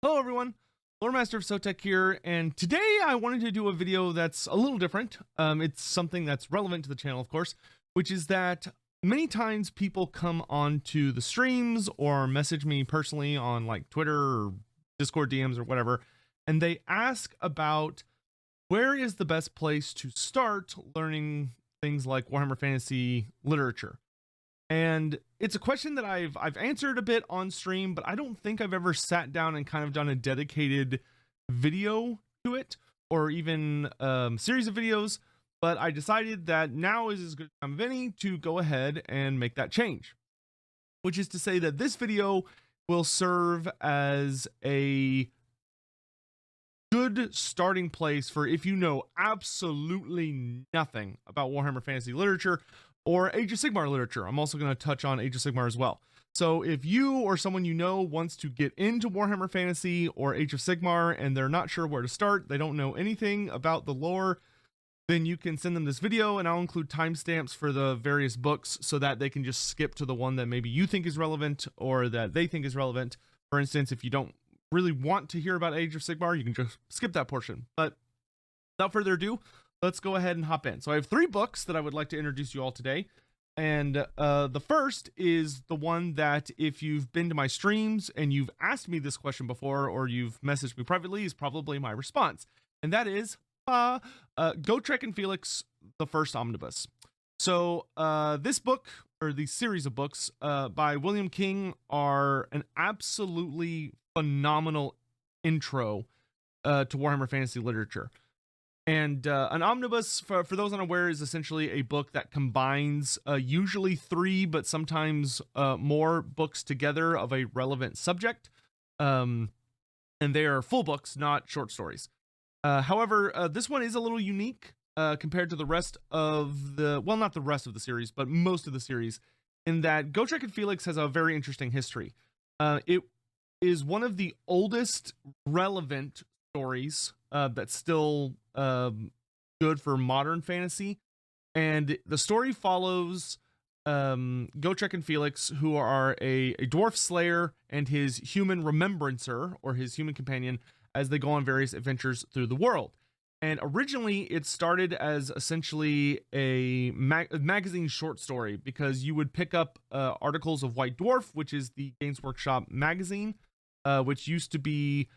Hello everyone, Loremaster of Sotek here, and today I wanted to do a video that's a little different. It's something that's relevant to the channel, of course, which is that many times people come onto the streams or message me personally on like Twitter or Discord DMs or whatever, and they ask about where is the best place to start learning things like Warhammer Fantasy literature. And it's a question that I've answered a bit on stream, but I don't think I've ever sat down and kind of done a dedicated video to it, or even series of videos. But I decided that now is as good a time as any to go ahead and make that change, which is to say that this video will serve as a good starting place for if you know absolutely nothing about Warhammer Fantasy literature or Age of Sigmar literature. I'm also going to touch on Age of Sigmar as well. So if you or someone you know wants to get into Warhammer Fantasy or Age of Sigmar and they're not sure where to start, they don't know anything about the lore, then you can send them this video and I'll include timestamps for the various books so that they can just skip to the one that maybe you think is relevant or that they think is relevant. For instance, if you don't really want to hear about Age of Sigmar, you can just skip that portion. But without further ado, let's go ahead and hop in. So I have 3 books that I would like to introduce you all today. And the first is the one that if you've been to my streams and you've asked me this question before or you've messaged me privately is probably my response. And that is Gotrek and Felix, the first omnibus. So this book, or the series of books by William King, are an absolutely phenomenal intro to Warhammer Fantasy literature. And an omnibus, for those unaware, is essentially a book that combines usually 3, but sometimes more books together of a relevant subject. And they are full books, not short stories. However, this one is a little unique compared to the rest of the, well, not the rest of the series, but most of the series, in that Gotrek and Felix has a very interesting history. It is one of the oldest relevant stories that's still good for modern fantasy, and the story follows Gotrek and Felix, who are a dwarf slayer and his human remembrancer, or his human companion, as they go on various adventures through the world. And originally it started as essentially a magazine short story, because you would pick up articles of White Dwarf, which is the Games Workshop magazine, which used to be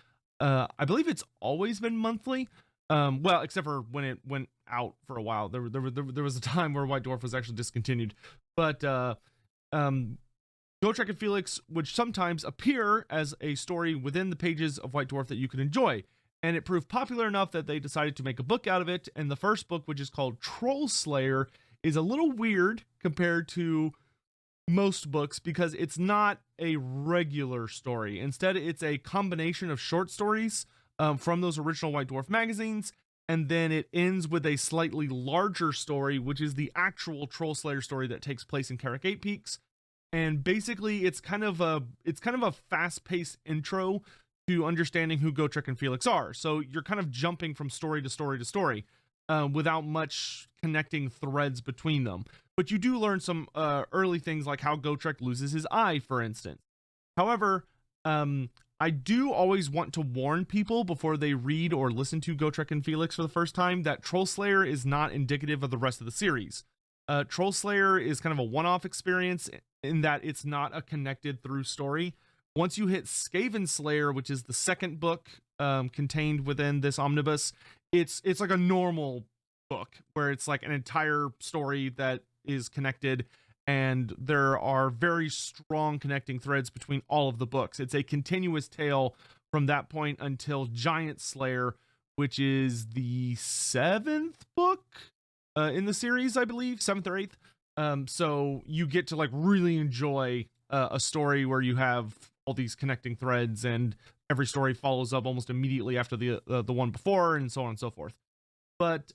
I believe it's always been monthly. Well, except for when it went out for a while. There was a time where White Dwarf was actually discontinued. But Gotrek and Felix would sometimes appear as a story within the pages of White Dwarf that you could enjoy. And it proved popular enough that they decided to make a book out of it. And the first book, which is called Troll Slayer, is a little weird compared to most books because it's not a regular story. Instead, it's a combination of short stories from those original White Dwarf magazines, and then it ends with a slightly larger story, which is the actual Troll Slayer story that takes place in Carrick 8 Peaks. And basically, it's kind of a fast-paced intro to understanding who Gotrek and Felix are. So you're kind of jumping from story to story to story without much connecting threads between them. But you do learn some early things like how Gotrek loses his eye, for instance. However, I do always want to warn people before they read or listen to Gotrek and Felix for the first time that Troll Slayer is not indicative of the rest of the series. Troll Slayer is kind of a one-off experience in that it's not a connected through story. Once you hit Skaven Slayer, which is the second book contained within this omnibus, it's like a normal book where it's like an entire story that is connected, and there are very strong connecting threads between all of the books. It's a continuous tale from that point until Giant Slayer, which is the 7th book in the series, I believe, 7th or 8th. So you get to like really enjoy a story where you have all these connecting threads, and every story follows up almost immediately after the one before, and so on and so forth. But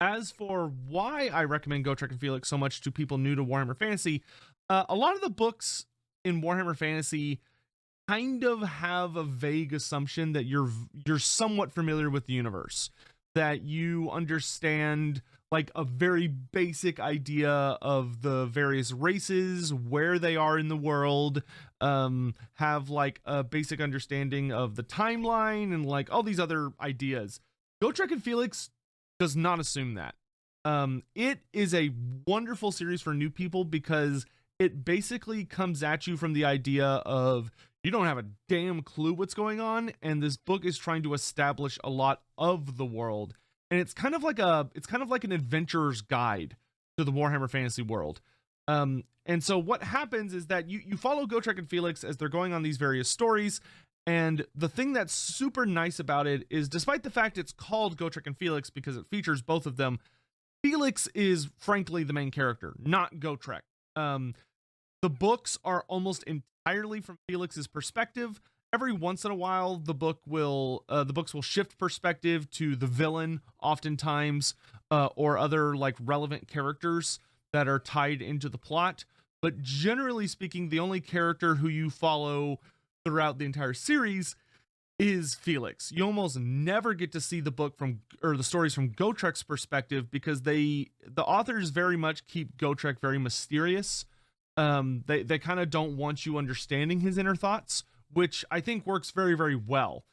as for why I recommend Gotrek and Felix so much to people new to Warhammer Fantasy, a lot of the books in Warhammer Fantasy kind of have a vague assumption that you're somewhat familiar with the universe. that you understand like a very basic idea of the various races, where they are in the world, have like a basic understanding of the timeline and like all these other ideas. Gotrek and Felix does not assume that. It is a wonderful series for new people because it basically comes at you from the idea of you don't have a damn clue what's going on, and this book is trying to establish a lot of the world. And it's kind of like an adventurer's guide to the Warhammer Fantasy world. And so what happens is that you follow Gotrek and Felix as they're going on these various stories. And the thing that's super nice about it is, despite the fact it's called Gotrek and Felix because it features both of them, Felix is frankly the main character, not Gotrek. The books are almost entirely from Felix's perspective. Every once in a while, the books will shift perspective to the villain, oftentimes, or other like relevant characters that are tied into the plot. But generally speaking, the only character who you follow throughout the entire series is Felix. You almost never get to see the book or the stories from Gotrek's perspective because the authors very much keep Gotrek very mysterious. They kind of don't want you understanding his inner thoughts, which I think works very, very well,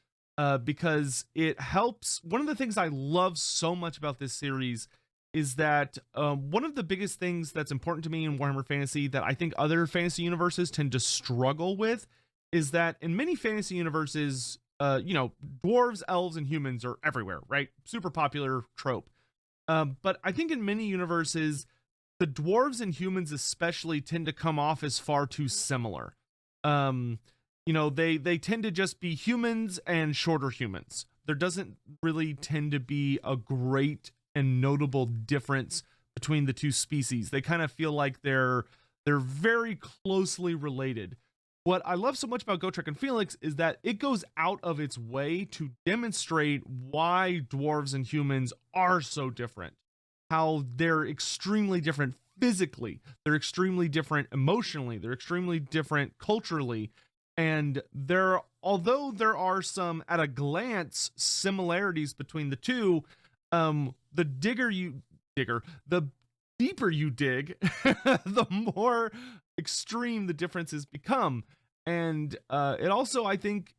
because it helps. One of the things I love so much about this series is that one of the biggest things that's important to me in Warhammer Fantasy that I think other fantasy universes tend to struggle with is that in many fantasy universes, dwarves, elves, and humans are everywhere, right? Super popular trope. But I think in many universes, the dwarves and humans especially tend to come off as far too similar. They tend to just be humans and shorter humans. There doesn't really tend to be a great and notable difference between the two species. They kind of feel like they're very closely related. What I love so much about Gotrek and Felix is that it goes out of its way to demonstrate why dwarves and humans are so different. How they're extremely different physically, they're extremely different emotionally, they're extremely different culturally. And although there are some at a glance similarities between the two, the deeper you dig, the more extreme the differences become. And it also, I think,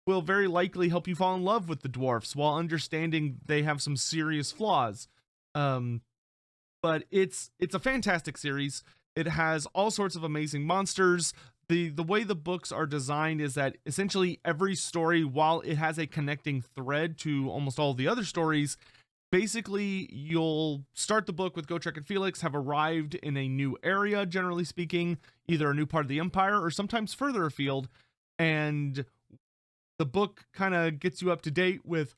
will very likely help you fall in love with the dwarfs while understanding they have some serious flaws. But it's a fantastic series. It has all sorts of amazing monsters. The way the books are designed is that essentially every story, while it has a connecting thread to almost all the other stories, basically you'll start the book with Gotrek and Felix have arrived in a new area, generally speaking, either a new part of the Empire or sometimes further afield, and the book kind of gets you up to date with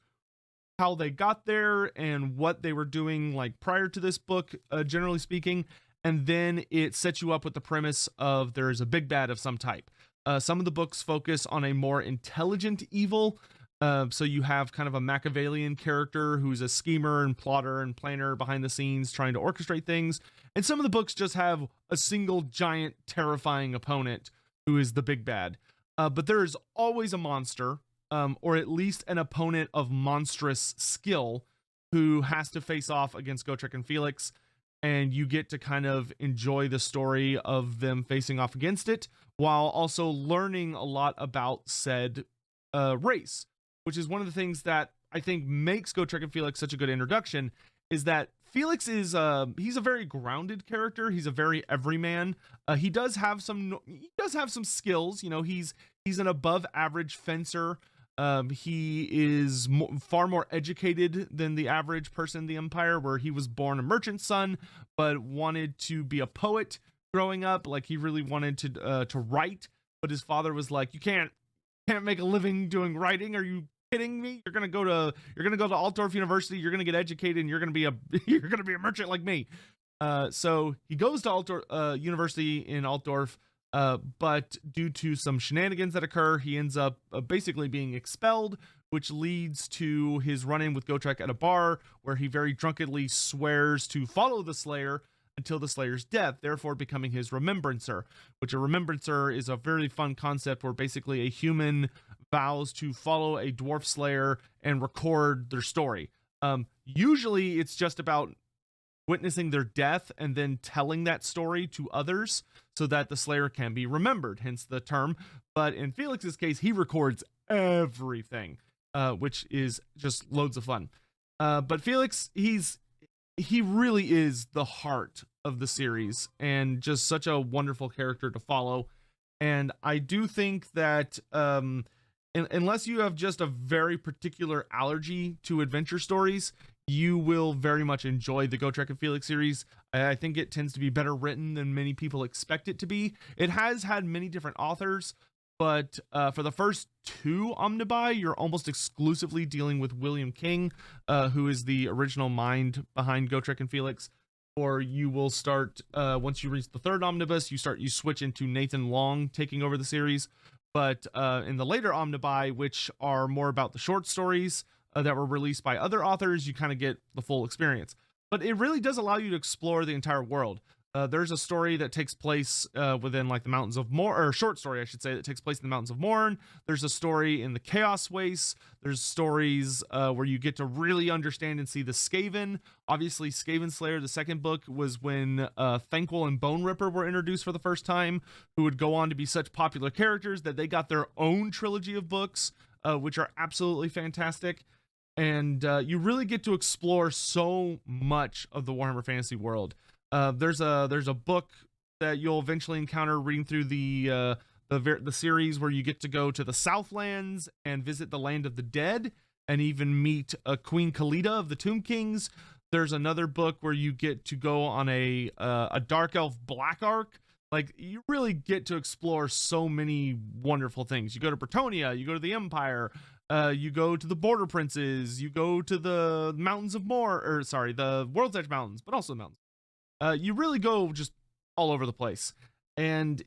how they got there and what they were doing like prior to this book, generally speaking. And then it sets you up with the premise of there's a big bad of some type. Some of the books focus on a more intelligent evil. So you have kind of a Machiavellian character who's a schemer and plotter and planner behind the scenes trying to orchestrate things. And some of the books just have a single giant terrifying opponent who is the big bad. But there is always a monster, or at least an opponent of monstrous skill who has to face off against Gotrek and Felix. And you get to kind of enjoy the story of them facing off against it while also learning a lot about said race, which is one of the things that I think makes Gotrek and Felix such a good introduction, is that Felix is he's a very grounded character. He's a very everyman. He does have some skills. He's an above average fencer. He is far more educated than the average person in the Empire, where he was born a merchant's son, but wanted to be a poet growing up. Like, he really wanted to write, but his father was like, you can't make a living doing writing. Are you kidding me? You're gonna go to Altdorf University. You're gonna get educated, and you're gonna be a merchant like me. So he goes to Altdorf University in Altdorf. But due to some shenanigans that occur, he ends up basically being expelled, which leads to his run-in with Gotrek at a bar, where he very drunkenly swears to follow the Slayer until the Slayer's death, therefore becoming his remembrancer, which a remembrancer is a very fun concept where basically a human vows to follow a dwarf slayer and record their story. Usually it's just about witnessing their death and then telling that story to others so that the Slayer can be remembered, hence the term. But in Felix's case, he records everything, which is just loads of fun. But Felix, he really is the heart of the series and just such a wonderful character to follow. And I do think that unless you have just a very particular allergy to adventure stories, you will very much enjoy the Gotrek and Felix series. I think it tends to be better written than many people expect it to be. It has had many different authors, but for the first two omnibi, you're almost exclusively dealing with William King, who is the original mind behind Gotrek and Felix. Or you will start, once you reach the third omnibus, you switch into Nathan Long taking over the series. But in the later omnibi, which are more about the short stories that were released by other authors, you kind of get the full experience. But it really does allow you to explore the entire world. There's a story that takes place within like the mountains of Morn, or a short story I should say, that takes place in the mountains of Morn. There's a story in the Chaos Wastes. There's stories where you get to really understand and see the Skaven. Obviously, Skaven Slayer, the second book, was when Thanquol and Bone Ripper were introduced for the first time, who would go on to be such popular characters that they got their own trilogy of books, which are absolutely fantastic. And you really get to explore so much of the Warhammer Fantasy world. There's a book that you'll eventually encounter reading through the series where you get to go to the Southlands and visit the Land of the Dead and even meet Queen Khalida of the Tomb Kings. There's another book where you get to go on a Dark Elf Black Ark. Like, you really get to explore so many wonderful things. You go to Bretonnia, you go to the Empire, you go to the Border Princes, you go to the Mountains of the World's Edge Mountains, but also the mountains. You really go just all over the place. And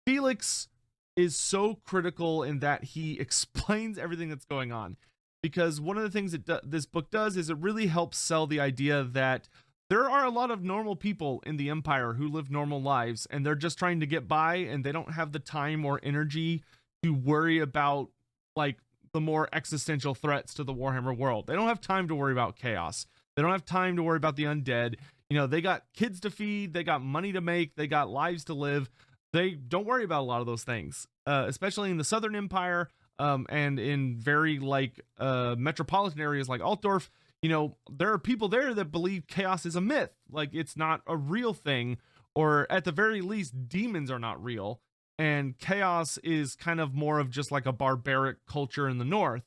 Felix is so critical in that he explains everything that's going on. Because one of the things that this book does is it really helps sell the idea that there are a lot of normal people in the Empire who live normal lives, and they're just trying to get by, and they don't have the time or energy to worry about, like, the more existential threats to the Warhammer world. They don't have time to worry about chaos. They don't have time to worry about the undead. You know, they got kids to feed, they got money to make, they got lives to live. They don't worry about a lot of those things, especially in the Southern Empire, and in very, like, metropolitan areas like Altdorf. You know, there are people there that believe chaos is a myth, like it's not a real thing, or at the very least, demons are not real. And chaos is kind of more of just like a barbaric culture in the North.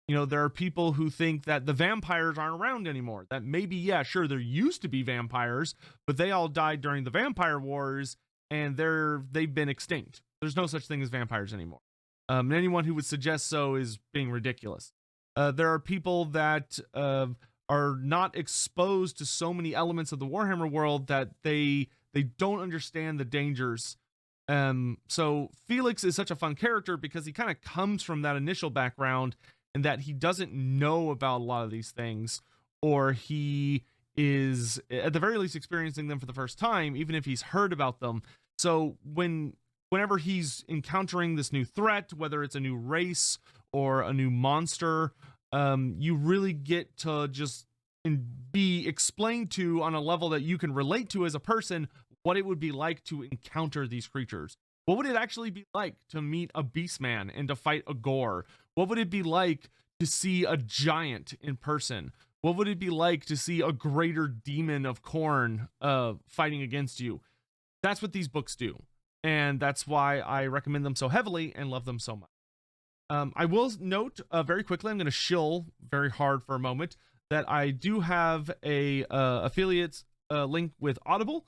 You know, there are people who think that the vampires aren't around anymore. That maybe, yeah, sure, there used to be vampires, but they all died during the Vampire Wars, and they've been extinct. There's no such thing as vampires anymore. And anyone who would suggest so is being ridiculous. There are people that are not exposed to so many elements of the Warhammer world that they don't understand the dangers. So Felix is such a fun character because he kind of comes from that initial background, and that he doesn't know about a lot of these things, or he is at the very least experiencing them for the first time, even if he's heard about them. So whenever he's encountering this new threat, whether it's a new race or a new monster, you really get to just be explained to on a level that you can relate to as a person what it would be like to encounter these creatures. What would it actually be like to meet a Beastman and to fight a Gore? What would it be like to see a giant in person? What would it be like to see a greater demon of Khorne fighting against you? That's what these books do. And that's why I recommend them so heavily and love them so much. I will note very quickly, I'm going to shill very hard for a moment, that I do have a affiliate link with Audible.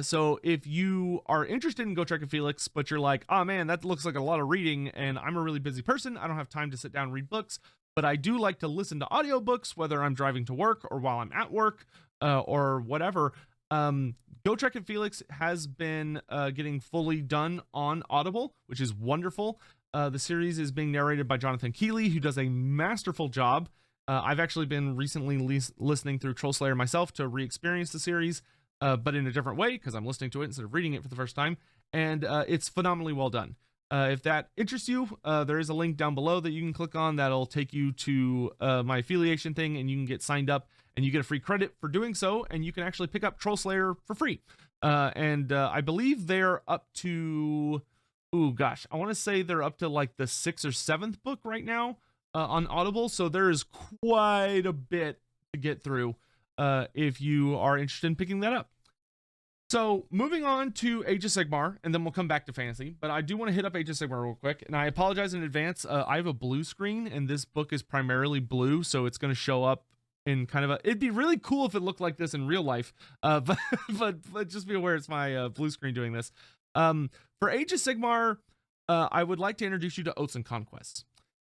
So if you are interested in Gotrek and Felix, but you're like, oh man, that looks like a lot of reading, and I'm a really busy person, I don't have time to sit down and read books, but I do like to listen to audiobooks, whether I'm driving to work or while I'm at work, or whatever. Gotrek and Felix has been getting fully done on Audible, which is wonderful. The series is being narrated by Jonathan Keeley, who does a masterful job. I've actually been recently listening through Trollslayer myself to re-experience the series, but in a different way, because I'm listening to it instead of reading it for the first time, and it's phenomenally well done. If that interests you, there is a link down below that you can click on that'll take you to my affiliation thing, and you can get signed up and you get a free credit for doing so, and you can actually pick up Troll Slayer for free. I believe they're up to, ooh gosh, I want to say they're up to like the 6th or 7th book right now on Audible, so there is quite a bit to get through if you are interested in picking that up. So moving on to Age of Sigmar, and then we'll come back to fantasy, but I do want to hit up Age of Sigmar real quick, and I apologize in advance. I have a blue screen, and this book is primarily blue, so it's going to show up in kind of a, it'd be really cool if it looked like this in real life, but just be aware it's my blue screen doing this. For Age of Sigmar, I would like to introduce you to Oaths and Conquests.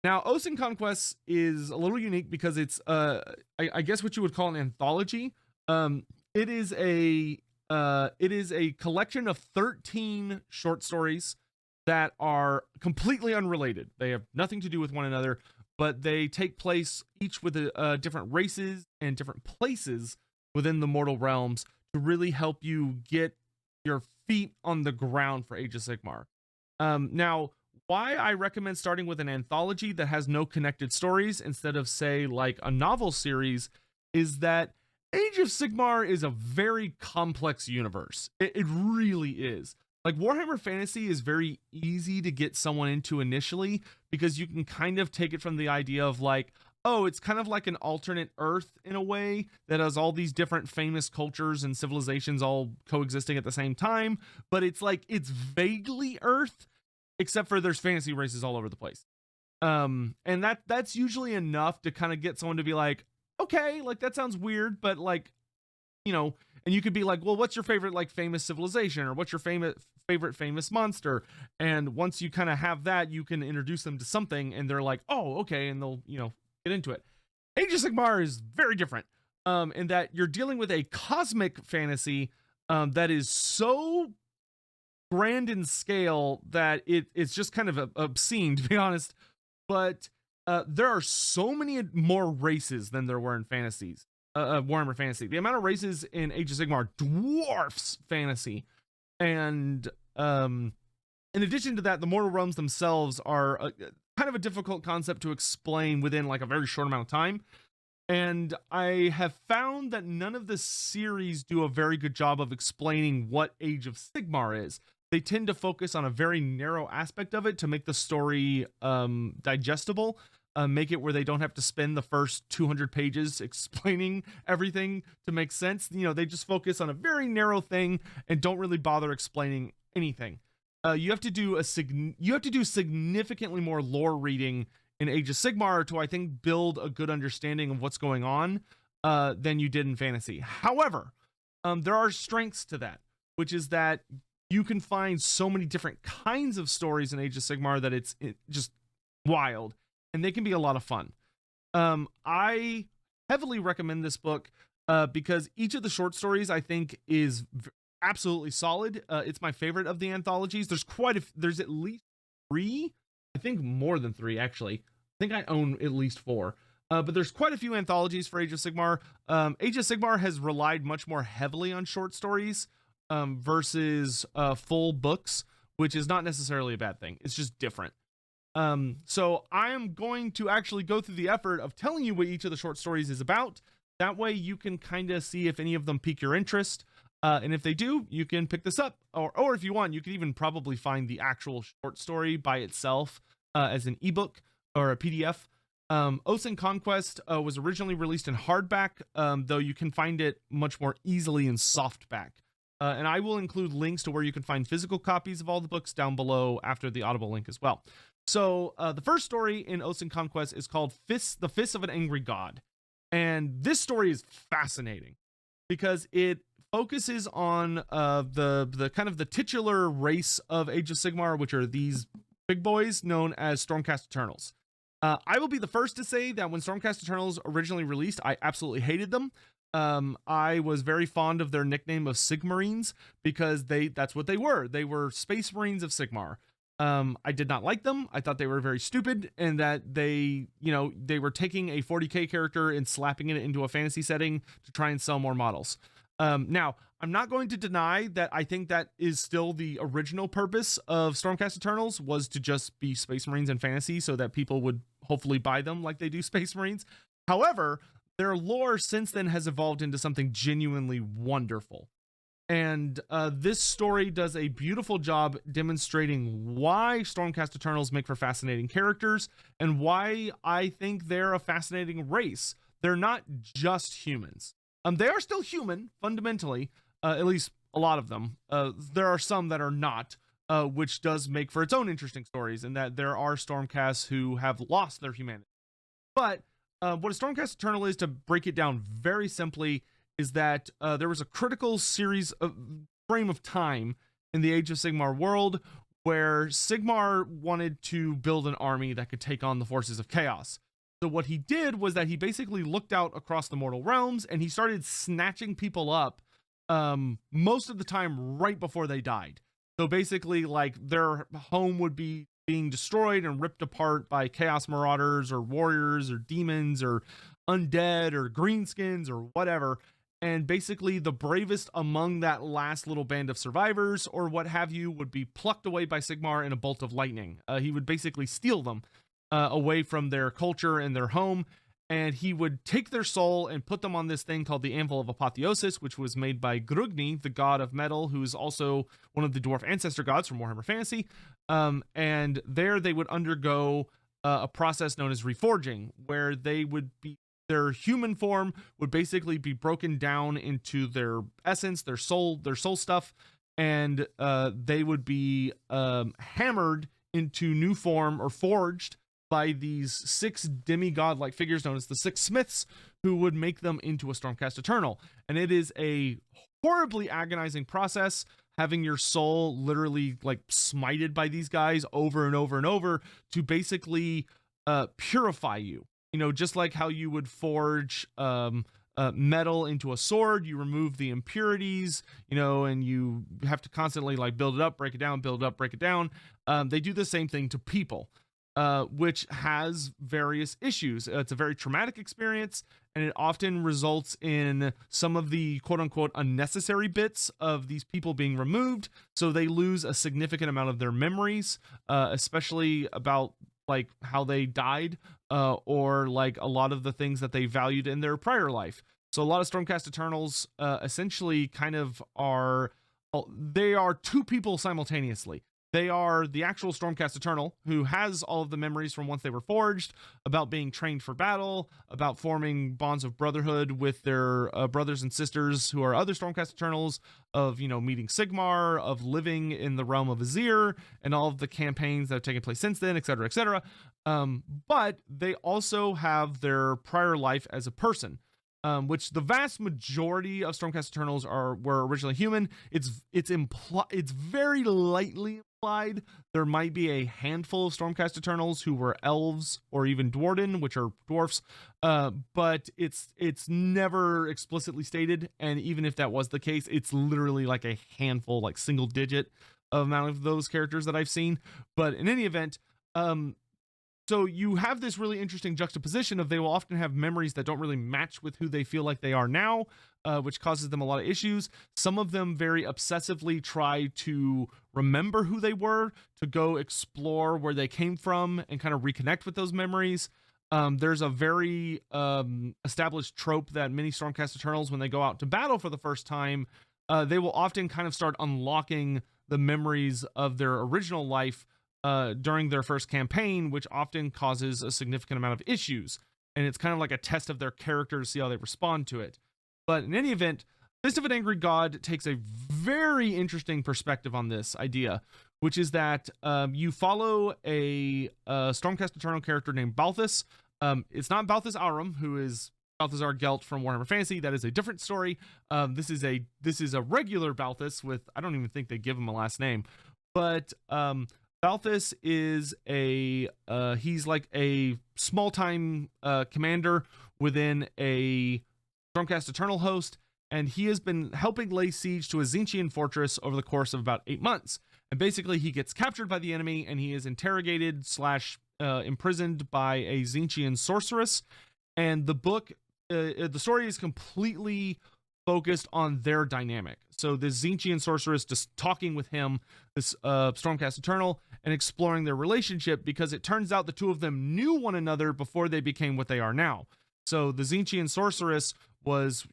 Now, Oaths and Conquests is a little unique because it's, I guess what you would call an anthology. It is a collection of 13 short stories that are completely unrelated. They have nothing to do with one another, but they take place each with different races and different places within the mortal realms to really help you get your feet on the ground for Age of Sigmar. Now, why I recommend starting with an anthology that has no connected stories instead of, say, like a novel series is that Age of Sigmar is a very complex universe. It really is. Like, Warhammer Fantasy is very easy to get someone into initially because you can kind of take it from the idea of like, oh, it's kind of like an alternate Earth in a way that has all these different famous cultures and civilizations all coexisting at the same time. But it's like, it's vaguely Earth, except for there's fantasy races all over the place. And that's usually enough to kind of get someone to be like, okay, like that sounds weird, but like, you know, and you could be like, well, what's your favorite like famous civilization, or what's your favorite famous monster? And once you kind of have that, you can introduce them to something and they're like, oh, okay, and they'll, you know, get into it. Age of Sigmar is very different in that you're dealing with a cosmic fantasy that is so grand in scale that it's just kind of obscene, to be honest. But there are so many more races than there were in fantasies. Warhammer Fantasy. The amount of races in Age of Sigmar dwarfs fantasy. And in addition to that, the mortal realms themselves are kind of a difficult concept to explain within like a very short amount of time. And I have found that none of the series do a very good job of explaining what Age of Sigmar is. They tend to focus on a very narrow aspect of it to make the story digestible. Make it where they don't have to spend the first 200 pages explaining everything to make sense. You know, they just focus on a very narrow thing and don't really bother explaining anything. You have to do significantly more lore reading in Age of Sigmar to, I think, build a good understanding of what's going on than you did in fantasy. However, there are strengths to that, which is that you can find so many different kinds of stories in Age of Sigmar that it's just wild. And they can be a lot of fun. I heavily recommend this book because each of the short stories I think is absolutely solid. It's my favorite of the anthologies. There's at least 3, I think more than 3 actually. I think I own at least 4. But there's quite a few anthologies for Age of Sigmar. Age of Sigmar has relied much more heavily on short stories versus full books, which is not necessarily a bad thing. It's just different. So I am going to actually go through the effort of telling you what each of the short stories is about. That way you can kind of see if any of them pique your interest. And if they do, you can pick this up. Or if you want, you can even probably find the actual short story by itself as an ebook or a PDF. Oaths and Conquest was originally released in hardback, though you can find it much more easily in softback. And I will include links to where you can find physical copies of all the books down below after the Audible link as well. So the first story in Oaths and Conquest is called The Fists of an Angry God. And this story is fascinating because it focuses on the kind of the titular race of Age of Sigmar, which are these big boys known as Stormcast Eternals. I will be the first to say that when Stormcast Eternals originally released, I absolutely hated them. I was very fond of their nickname of Sigmarines because that's what they were. They were Space Marines of Sigmar. I did not like them. I thought they were very stupid and that they were taking a 40k character and slapping it into a fantasy setting to try and sell more models. Now, I'm not going to deny that I think that is still the original purpose of Stormcast Eternals, was to just be Space Marines and fantasy so that people would hopefully buy them like they do Space Marines. However, their lore since then has evolved into something genuinely wonderful. And this story does a beautiful job demonstrating why Stormcast Eternals make for fascinating characters and why I think they're a fascinating race. They're not just humans. They are still human, fundamentally, at least a lot of them. There are some that are not, which does make for its own interesting stories, in that there are Stormcasts who have lost their humanity. But what a Stormcast Eternal is, to break it down very simply, is that there was a critical frame of time in the Age of Sigmar world where Sigmar wanted to build an army that could take on the forces of chaos. So what he did was that he basically looked out across the mortal realms and he started snatching people up most of the time right before they died. So basically, like, their home would be being destroyed and ripped apart by chaos marauders or warriors or demons or undead or greenskins or whatever. And basically the bravest among that last little band of survivors or what have you would be plucked away by Sigmar in a bolt of lightning. He would basically steal them away from their culture and their home, and he would take their soul and put them on this thing called the Anvil of Apotheosis, which was made by Grugni, the god of metal, who is also one of the dwarf ancestor gods from Warhammer Fantasy. And there they would undergo a process known as reforging, where they would be, their human form would basically be broken down into their essence, their soul stuff, and they would be hammered into new form or forged by these 6 demigod-like figures known as the 6 Smiths, who would make them into a Stormcast Eternal. And it is a horribly agonizing process, having your soul literally like smited by these guys over and over and over to basically purify you. You know, just like how you would forge metal into a sword, you remove the impurities, you know, and you have to constantly like build it up, break it down, build it up, break it down. They do the same thing to people, which has various issues. It's a very traumatic experience, and it often results in some of the quote unquote unnecessary bits of these people being removed. So they lose a significant amount of their memories, especially about like how they died, or like a lot of the things that they valued in their prior life. So a lot of Stormcast Eternals essentially kind of are, they are 2 people simultaneously. They are the actual Stormcast Eternal, who has all of the memories from once they were forged, about being trained for battle, about forming bonds of brotherhood with their brothers and sisters who are other Stormcast Eternals, of, you know, meeting Sigmar, of living in the realm of Azir, and all of the campaigns that have taken place since then, etc., etc. But they also have their prior life as a person, which the vast majority of Stormcast Eternals were originally human. It's very lightly implied there might be a handful of Stormcast Eternals who were elves or even Dwarden, which are dwarfs, but it's never explicitly stated. And even if that was the case, it's literally like a handful, like single digit amount of those characters that I've seen. But in any event, so you have this really interesting juxtaposition of they will often have memories that don't really match with who they feel like they are now, which causes them a lot of issues. Some of them very obsessively try to remember who they were, to go explore where they came from and kind of reconnect with those memories. There's a very established trope that many Stormcast Eternals, when they go out to battle for the first time, they will often kind of start unlocking the memories of their original life during their first campaign, which often causes a significant amount of issues. And it's kind of like a test of their character to see how they respond to it. But in any event, Fist of an Angry God takes a very interesting perspective on this idea, which is that you follow a Stormcast Eternal character named Balthus. It's not Balthus Aurum, who is Balthazar Gelt from Warhammer Fantasy. That is a different story. This is a regular Balthus with, I don't even think they give him a last name, but Balthus is he's like a small-time commander within a Stormcast Eternal host, and he has been helping lay siege to a Tzeentchian fortress over the course of about 8 months. And basically he gets captured by the enemy, and he is interrogated / imprisoned by a Tzeentchian sorceress. And the book, the story is completely focused on their dynamic. So the Tzeentchian sorceress just talking with him, this Stormcast Eternal, and exploring their relationship, because it turns out the two of them knew one another before they became what they are now. So the Tzeentchian sorceress was,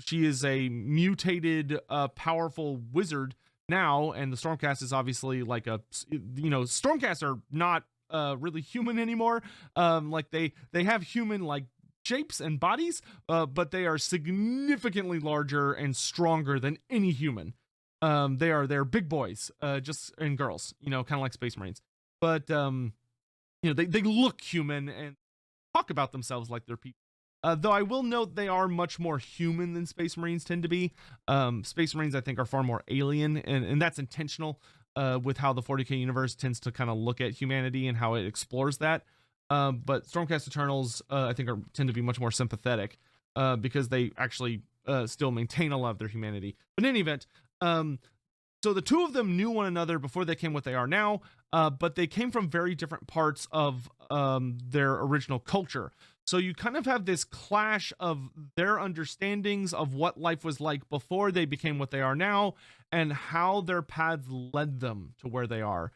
she is a mutated, powerful wizard now, and the Stormcast is obviously like Stormcasts are not really human anymore. Like they have human like shapes and bodies, but they are significantly larger and stronger than any human. They're big boys, and girls, kind of like Space Marines. But they look human and talk about themselves like they're people. Though I will note they are much more human than Space Marines tend to be. Space Marines, I think, are far more alien, and that's intentional with how the 40k universe tends to kind of look at humanity and how it explores that. But Stormcast Eternals, I think, tend to be much more sympathetic because they actually still maintain a lot of their humanity. But in any event, so the two of them knew one another before they came what they are now, but they came from very different parts of their original culture. So you kind of have this clash of their understandings of what life was like before they became what they are now, and how their paths led them to where they are.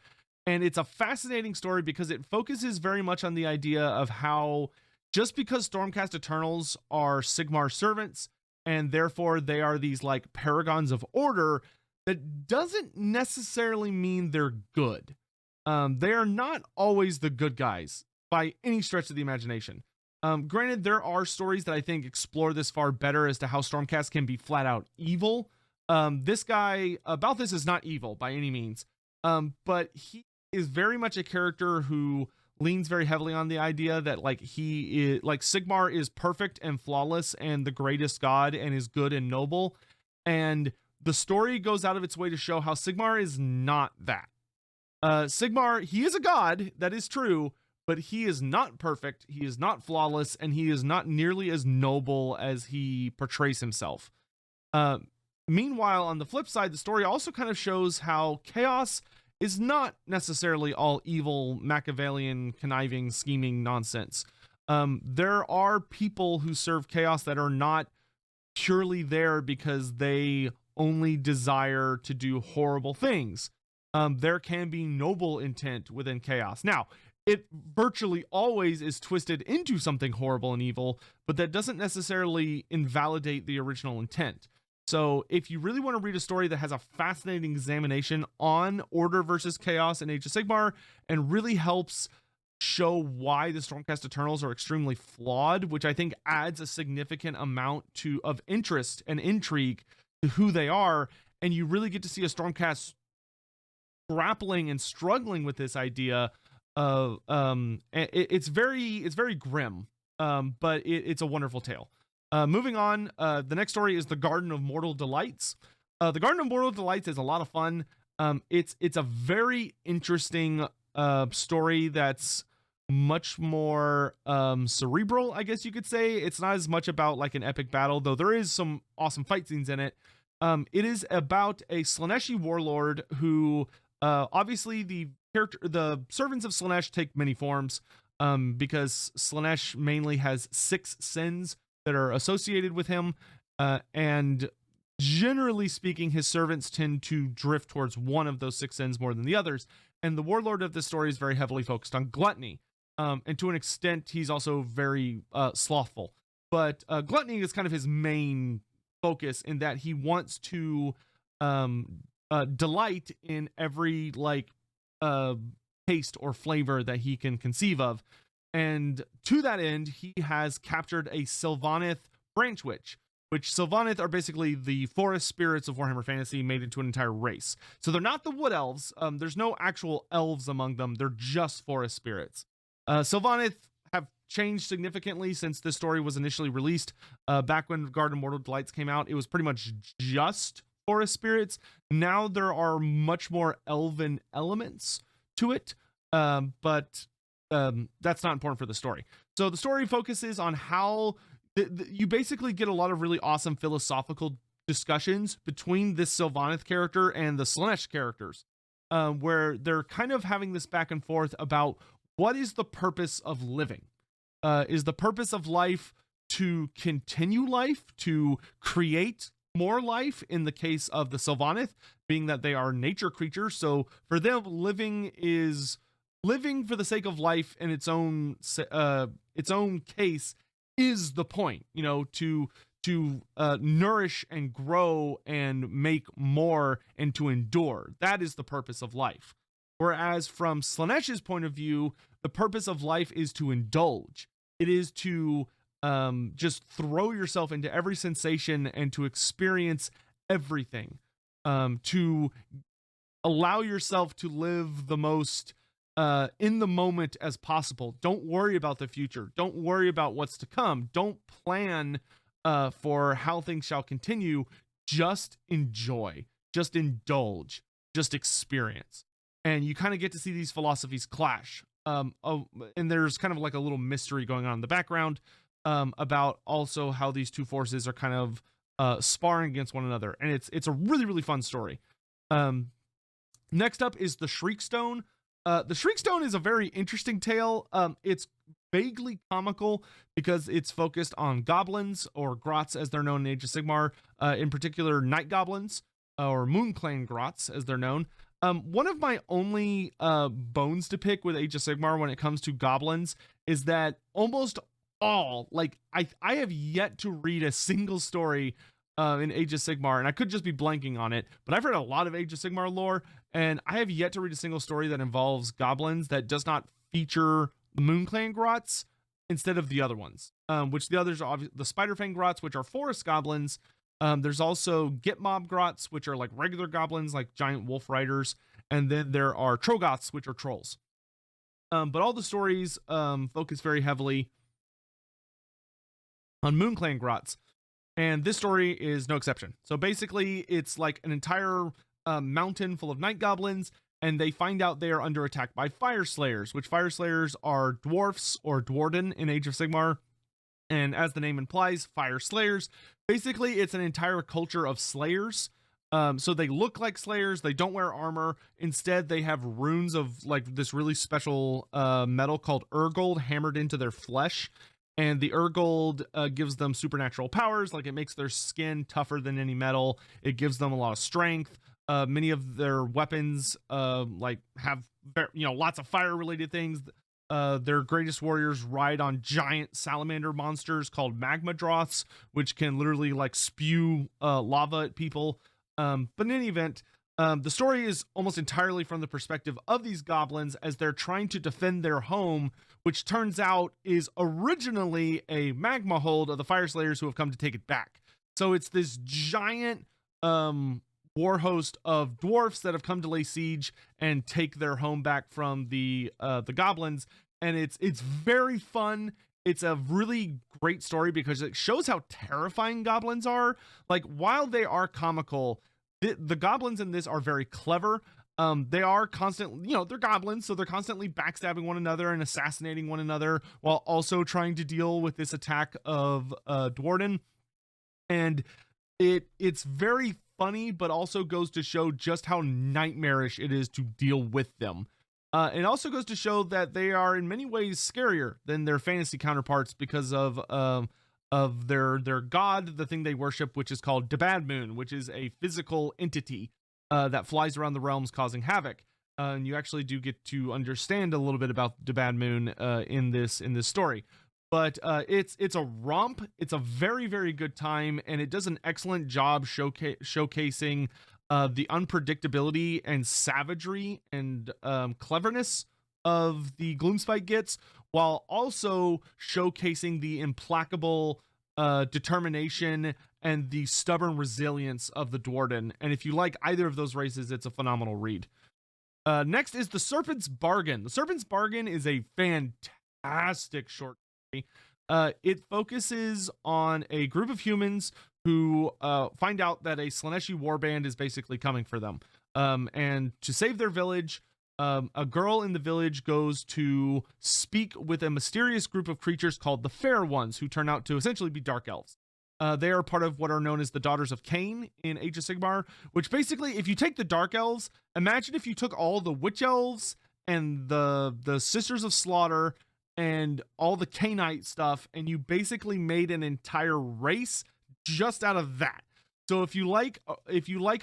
And it's a fascinating story because it focuses very much on the idea of how just because Stormcast Eternals are Sigmar servants, and therefore they are these like paragons of order, that doesn't necessarily mean they're good. They are not always the good guys by any stretch of the imagination. Granted, there are stories that I think explore this far better as to how Stormcast can be flat out evil. This guy, Balthus, is not evil by any means, but he is very much a character who leans very heavily on the idea that like he is like Sigmar is perfect and flawless and the greatest god and is good and noble, and the story goes out of its way to show how Sigmar is not that. Sigmar, he is a god, that is true, but he is not perfect, he is not flawless, and he is not nearly as noble as he portrays himself. Meanwhile, on the flip side, the story also kind of shows how chaos is not necessarily all evil, Machiavellian, conniving, scheming nonsense. There are people who serve chaos that are not purely there because they only desire to do horrible things. There can be noble intent within chaos. Now, it virtually always is twisted into something horrible and evil, but that doesn't necessarily invalidate the original intent. So if you really want to read a story that has a fascinating examination on order versus chaos in Age of Sigmar, and really helps show why the Stormcast Eternals are extremely flawed, which I think adds a significant amount of interest and intrigue to who they are, and you really get to see a Stormcast grappling and struggling with this idea of it's very grim, but it's a wonderful tale. Moving on, the next story is the Garden of Mortal Delights. The Garden of Mortal Delights is a lot of fun. It's a very interesting story that's much more cerebral, I guess you could say. It's not as much about like an epic battle, though there is some awesome fight scenes in it. It is about a Slaaneshi warlord who obviously the servants of Slaanesh take many forms, because Slaanesh mainly has 6 sins that are associated with him, and generally speaking, his servants tend to drift towards one of those 6 sins more than the others. And the warlord of this story is very heavily focused on gluttony, and to an extent, he's also very slothful. But gluttony is kind of his main focus, in that he wants to delight in every taste or flavor that he can conceive of. And to that end, he has captured a Sylvaneth branch witch, which Sylvaneth are basically the forest spirits of Warhammer Fantasy made into an entire race. So they're not the wood elves. There's no actual elves among them. They're just forest spirits. Sylvaneth have changed significantly since this story was initially released. Back when Garden of Mortal Delights came out, it was pretty much just forest spirits. Now there are much more elven elements to it, but that's not important for the story. So the story focuses on how you basically get a lot of really awesome philosophical discussions between this Sylvaneth character and the Slaanesh characters, where they're kind of having this back and forth about what is the purpose of living. Is the purpose of life to continue life, to create more life in the case of the Sylvaneth, being that they are nature creatures. So for them, living is living for the sake of life in its own case is the point, you know, to nourish and grow and make more and to endure. That is the purpose of life. Whereas from Slaaneş's point of view, the purpose of life is to indulge. It is to just throw yourself into every sensation and to experience everything, to allow yourself to live the most in the moment as possible. Don't worry about the future. Don't worry about what's to come. Don't plan for how things shall continue. Just enjoy, just indulge, just experience. And you kind of get to see these philosophies clash. And there's kind of like a little mystery going on in the background about also how these two forces are kind of sparring against one another. And it's a really, really fun story. Next up is the Shriekstone. The Shriekstone is a very interesting tale. It's vaguely comical because it's focused on goblins, or grots as they're known in Age of Sigmar, in particular night goblins, or Moonclan grots as they're known. One of my only bones to pick with Age of Sigmar when it comes to goblins is that almost all, like I have yet to read a single story in Age of Sigmar, and I could just be blanking on it, but I've read a lot of Age of Sigmar lore, and I have yet to read a single story that involves goblins that does not feature the Moonclan grots instead of the other ones, which the others are the Spiderfang grots, which are forest goblins. There's also Gitmob grots, which are like regular goblins, like giant wolf riders, and then there are Trogoths, which are trolls. But all the stories focus very heavily on Moonclan grots, and this story is no exception. So basically, it's like an entire mountain full of night goblins, and they find out they are under attack by fire slayers, which fire slayers are dwarfs or dwarden in Age of Sigmar. And as the name implies, fire slayers. Basically, it's an entire culture of slayers. So they look like slayers. They don't wear armor. Instead, they have runes of like this really special metal called Urgold hammered into their flesh. And the Urgold gives them supernatural powers. Like, it makes their skin tougher than any metal. It gives them a lot of strength. Many of their weapons like have, you know, lots of fire related things. Their greatest warriors ride on giant salamander monsters called magma droths, which can literally like spew lava at people. But in any event, the story is almost entirely from the perspective of these goblins as they're trying to defend their home, which turns out is originally a magma hold of the fire slayers who have come to take it back. So it's this giant war host of dwarfs that have come to lay siege and take their home back from the goblins, and it's very fun. It's a really great story because it shows how terrifying goblins are. Like, while they are comical, the goblins in this are very clever. They are constantly, you know, they're goblins, so they're constantly backstabbing one another and assassinating one another while also trying to deal with this attack of Dwarden. And it's very funny, but also goes to show just how nightmarish it is to deal with them. It also goes to show that they are in many ways scarier than their fantasy counterparts because of their god, the thing they worship, which is called Debad Moon, which is a physical entity that flies around the realms causing havoc. And you actually do get to understand a little bit about Debad Moon in this story. But it's a romp. It's a very, very good time, and it does an excellent job showcasing the unpredictability and savagery and cleverness of the Gloomspite Gits, while also showcasing the implacable determination and the stubborn resilience of the Dwarden. And if you like either of those races, it's a phenomenal read. Next is The Serpent's Bargain. The Serpent's Bargain is a fantastic short story. It focuses on a group of humans who find out that a Slaaneshi warband is basically coming for them. And to save their village, a girl in the village goes to speak with a mysterious group of creatures called the Fair Ones, who turn out to essentially be dark elves. They are part of what are known as the Daughters of Cain in Age of Sigmar, which basically, if you take the dark elves, imagine if you took all the witch elves and the Sisters of Slaughter and all the Cainite stuff, and you basically made an entire race just out of that. So if you like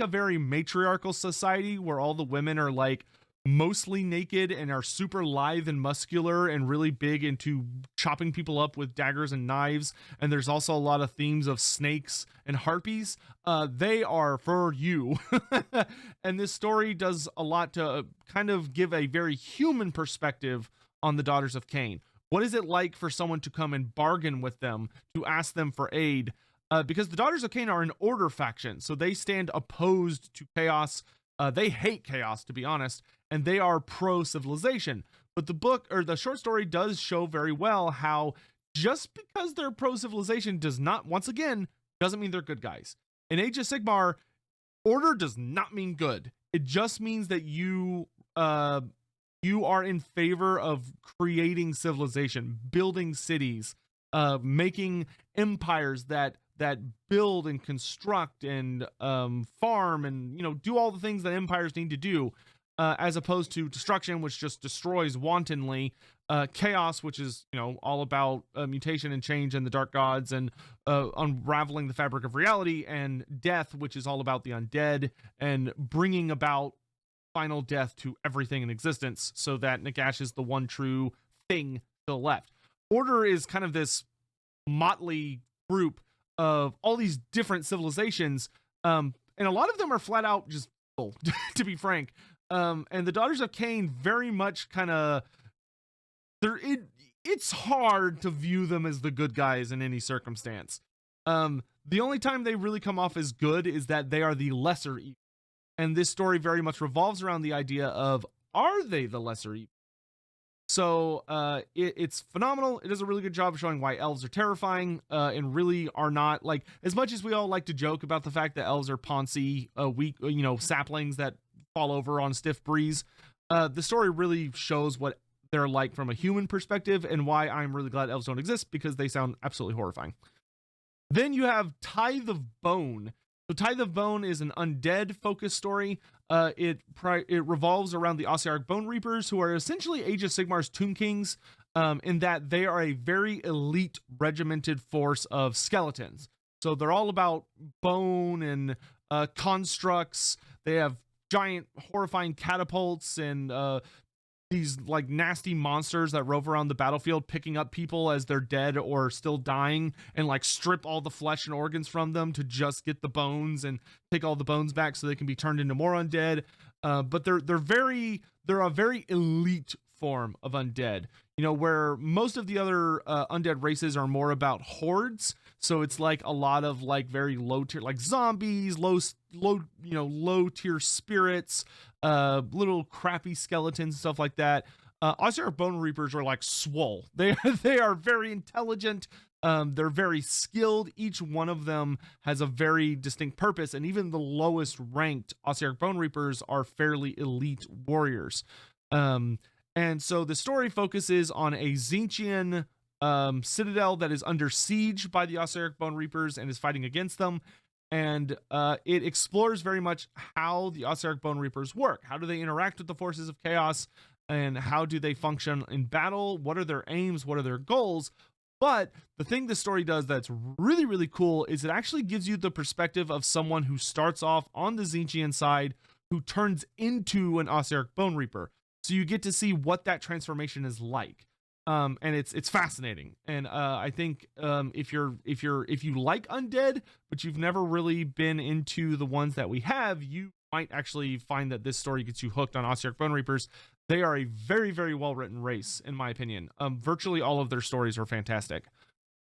a very matriarchal society where all the women are like mostly naked and are super lithe and muscular and really big into chopping people up with daggers and knives, and there's also a lot of themes of snakes and harpies, they are for you. And this story does a lot to kind of give a very human perspective on the Daughters of Cain. What is it like for someone to come and bargain with them, to ask them for aid? Because the Daughters of Cain are an order faction, so they stand opposed to chaos. They hate chaos, to be honest, and they are pro-civilization. But the book, or the short story, does show very well how just because they're pro-civilization does not, once again, doesn't mean they're good guys. In Age of Sigmar, order does not mean good. It just means that you are in favor of creating civilization, building cities, making empires that build and construct and farm and do all the things that empires need to do, as opposed to destruction, which just destroys wantonly, chaos, which is all about mutation and change and the dark gods and unraveling the fabric of reality, and death, which is all about the undead and bringing about final death to everything in existence, so that Nagash is the one true thing still left. Order is kind of this motley group of all these different civilizations, and a lot of them are flat out just evil, to be frank. And the Daughters of Cain very much kind of, it's hard to view them as the good guys in any circumstance. The only time they really come off as good is that they are the lesser evil. And this story very much revolves around the idea of, are they the lesser evil? So it's phenomenal. It does a really good job of showing why elves are terrifying, and really are not, like, as much as we all like to joke about the fact that elves are poncy, weak, saplings that fall over on stiff breeze. The story really shows what they're like from a human perspective, and why I'm really glad elves don't exist, because they sound absolutely horrifying. Then you have Tithe of Bone. So Tithe of Bone is an undead focused story. It revolves around the Ossiarch Bone Reapers, who are essentially Age of Sigmar's Tomb Kings, in that they are a very elite regimented force of skeletons. So they're all about bone and constructs. They have giant horrifying catapults and these like nasty monsters that rove around the battlefield, picking up people as they're dead or still dying, and like strip all the flesh and organs from them to just get the bones and take all the bones back so they can be turned into more undead. But they're a very elite form of undead, where most of the other undead races are more about hordes. So it's like a lot of like very low tier, like zombies, low tier spirits, little crappy skeletons, stuff like that. Ossiarch Bone Reapers are like swole. They are very intelligent. They're very skilled. Each one of them has a very distinct purpose, and even the lowest ranked Ossiarch Bone Reapers are fairly elite warriors. And so the story focuses on a Tzeentchian citadel that is under siege by the Ossiarch Bone Reapers and is fighting against them. And it explores very much how the Ossiarch Bone Reapers work. How do they interact with the forces of chaos? And how do they function in battle? What are their aims? What are their goals? But the thing this story does that's really, really cool is it actually gives you the perspective of someone who starts off on the Tzeentchian side, who turns into an Ossiarch Bone Reaper. So you get to see what that transformation is like. And it's fascinating. And I think if you like undead, but you've never really been into the ones that we have, you might actually find that this story gets you hooked on Ossiarch Bone Reapers. They are a very, very well written race, in my opinion. Virtually all of their stories are fantastic.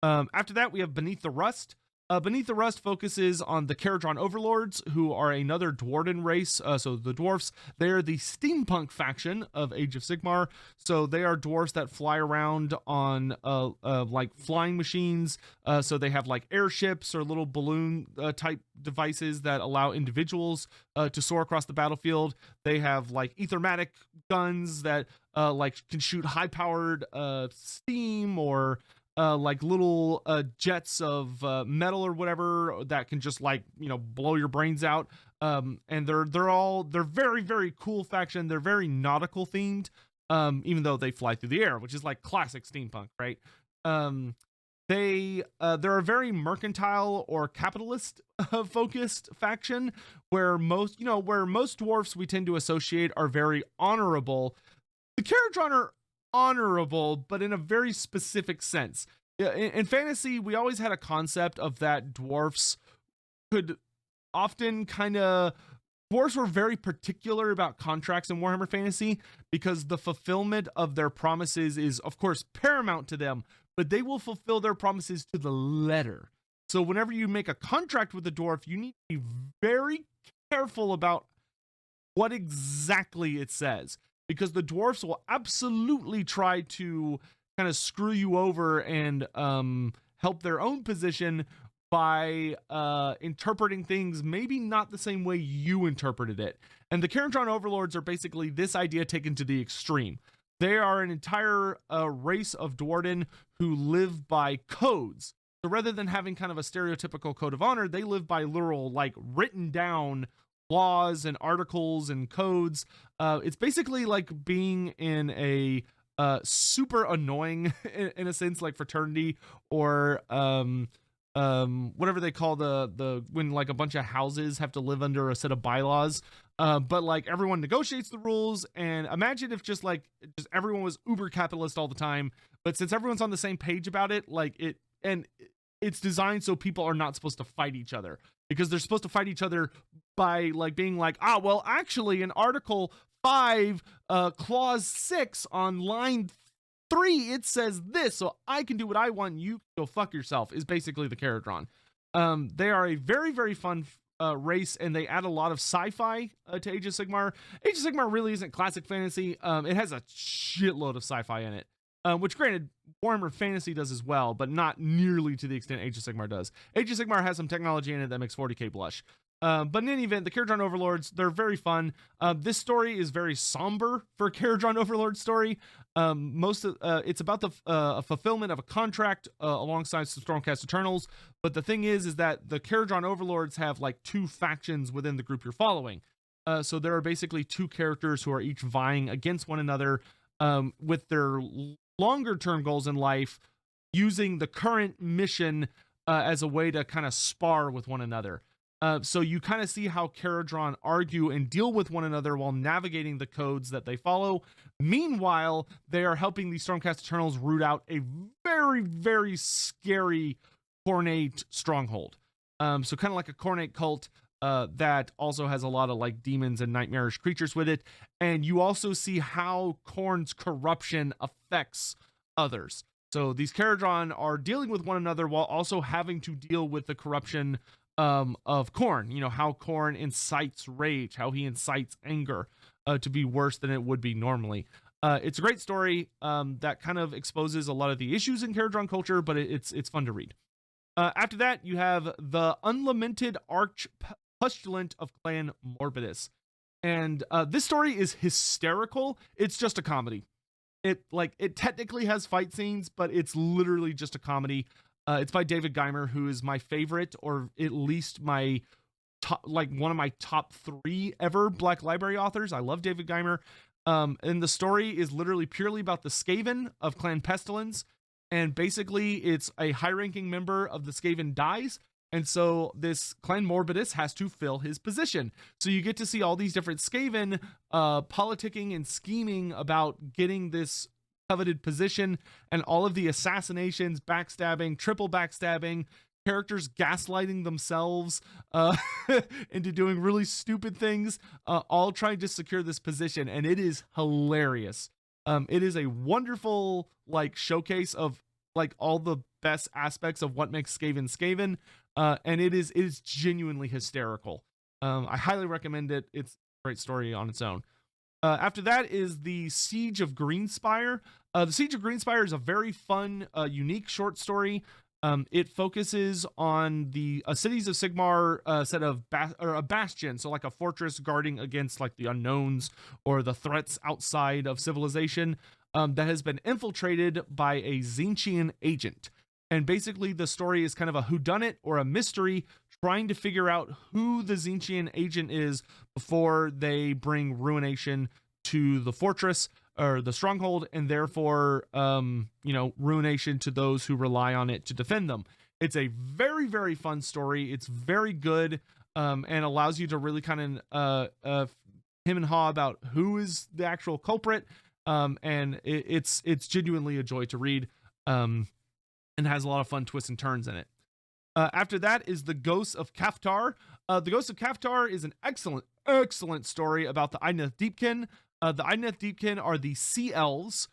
After that, we have Beneath the Rust. Beneath the Rust focuses on the Caradron Overlords, who are another Dwarven race. So the dwarfs, they are the steampunk faction of Age of Sigmar. So they are dwarfs that fly around on like flying machines. So they have like airships or little balloon type devices that allow individuals to soar across the battlefield. They have like ethermatic guns that like can shoot high powered steam, or like little jets of metal or whatever that can just like blow your brains out. And they're very, very cool faction. They're very nautical themed. even though they fly through the air, which is like classic steampunk, right? Um, they're a very mercantile or capitalist focused faction, where most dwarfs we tend to associate are very honorable. The Caradron are honorable, but in a very specific sense. In fantasy, we always had a concept of that dwarfs could often dwarves were very particular about contracts in Warhammer Fantasy, because the fulfillment of their promises is, of course, paramount to them, but they will fulfill their promises to the letter. So whenever you make a contract with a dwarf, you need to be very careful about what exactly it says, because the dwarfs will absolutely try to kind of screw you over and help their own position by interpreting things maybe not the same way you interpreted it. And the Caradron Overlords are basically this idea taken to the extreme. They are an entire race of Dwarden who live by codes. So rather than having kind of a stereotypical code of honor, they live by literal, like, written down laws and articles and codes. It's basically like being in a super annoying, in a sense, like fraternity, or whatever they call the when like a bunch of houses have to live under a set of bylaws, but like everyone negotiates the rules. And imagine if just everyone was uber capitalist all the time, but since everyone's on the same page about it, it's designed so people are not supposed to fight each other, because they're supposed to fight each other by like being like, well, actually in Article 5 Clause 6 on line 3 it says this, so I can do what I want, you can go fuck yourself, is basically the Caradron. They are a very, very fun race, and they add a lot of sci-fi to Age of Sigmar. Age of Sigmar really isn't classic fantasy. It has a shitload of sci-fi in it, which granted Warhammer Fantasy does as well, but not nearly to the extent Age of Sigmar does. Age of Sigmar has some technology in it that makes 40k blush. But in any event, the Caradron Overlords, they're very fun. This story is very somber for a Caradron Overlord story. It's about the fulfillment of a contract alongside some Stormcast Eternals. But the thing is that the Caradron Overlords have like two factions within the group you're following. So there are basically two characters who are each vying against one another with their longer term goals in life, using the current mission as a way to kind of spar with one another. So you kind of see how Caradron argue and deal with one another while navigating the codes that they follow. Meanwhile, they are helping the Stormcast Eternals root out a very, very scary Khornate stronghold. So kind of like a Khornate cult that also has a lot of like demons and nightmarish creatures with it. And you also see how Khorne's corruption affects others. So these Caradron are dealing with one another while also having to deal with the corruption of Khorne. You know, how Khorne incites rage, how he incites anger to be worse than it would be normally. It's a great story that kind of exposes a lot of the issues in Caradron culture, but it's fun to read. After that, you have the Unlamented Arch Pustulant of Clan Morbidus. And this story is hysterical. It's just a comedy. It technically has fight scenes, but it's literally just a comedy. It's by David Geimer, who is my favorite, or at least my top, like one of my top 3 ever Black Library authors. I love David Geimer. And the story is literally purely about the Skaven of Clan Pestilence. And basically it's a high-ranking member of the Skaven dies. And so this Clan Morbidus has to fill his position. So you get to see all these different Skaven politicking and scheming about getting this coveted position, and all of the assassinations, backstabbing, triple backstabbing, characters gaslighting themselves into doing really stupid things, all trying to secure this position. And it is hilarious. It is a wonderful like showcase of like all the best aspects of what makes Skaven. And it is genuinely hysterical. I highly recommend it. It's a great story on its own. After that is the Siege of Greenspire. The Siege of Greenspire is a very fun, unique short story. It focuses on the cities of Sigmar set of a bastion, so like a fortress guarding against like the unknowns or the threats outside of civilization, that has been infiltrated by a Tzeentchian agent. And basically the story is kind of a whodunit or a mystery, trying to figure out who the Tzeentchian agent is before they bring ruination to the fortress. or the stronghold, and therefore, ruination to those who rely on it to defend them. It's a very, very fun story. It's very good, and allows you to really kind of him and haw about who is the actual culprit. And it's genuinely a joy to read, and has a lot of fun twists and turns in it. After that is The Ghosts of Kaftar. The Ghosts of Kaftar is an excellent story about the Idneth Deepkin. The Idneth Deepkin are the Sea Elves.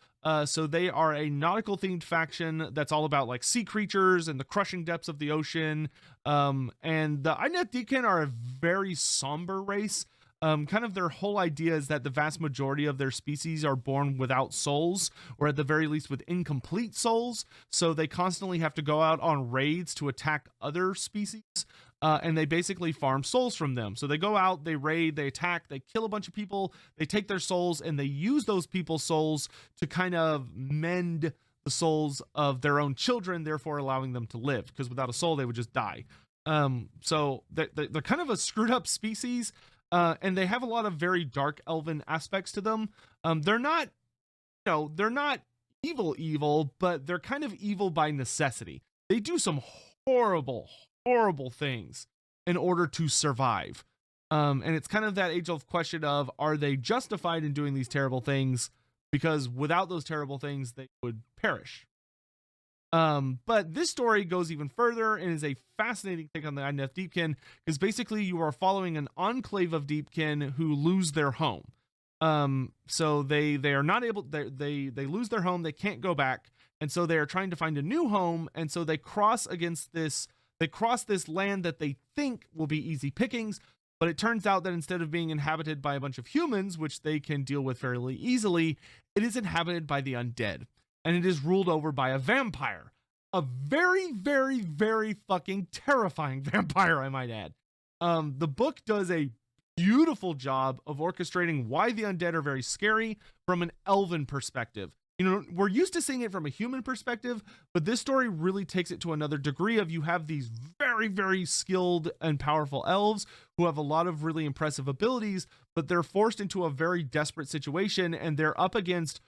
So they are a nautical themed faction that's all about like sea creatures and the crushing depths of the ocean. And the Idneth Deepkin are a very somber race. Kind of their whole idea is that the vast majority of their species are born without souls, or at the very least with incomplete souls. So they constantly have to go out on raids to attack other species. And they basically farm souls from them. So they go out, they raid, they attack, they kill a bunch of people, they take their souls, and they use those people's souls to kind of mend the souls of their own children, therefore allowing them to live. Because without a soul, they would just die. So they're kind of a screwed up species. And they have a lot of very dark elven aspects to them. They're not, they're not evil, but they're kind of evil by necessity. They do some horrible things in order to survive. And it's kind of that age-old question of, are they justified in doing these terrible things? Because without those terrible things, they would perish. But this story goes even further and is a fascinating take on the Idneth Deepkin, because basically you are following an enclave of Deepkin who lose their home. So they are not able, they lose their home, they can't go back, and so they are trying to find a new home, and so they cross this land that they think will be easy pickings, but it turns out that instead of being inhabited by a bunch of humans, which they can deal with fairly easily, it is inhabited by the undead. And it is ruled over by a vampire. A very, very, very fucking terrifying vampire, I might add. The book does a beautiful job of orchestrating why the undead are very scary from an elven perspective. We're used to seeing it from a human perspective, but this story really takes it to another degree of, you have these very, very skilled and powerful elves who have a lot of really impressive abilities, but they're forced into a very desperate situation, and they're up against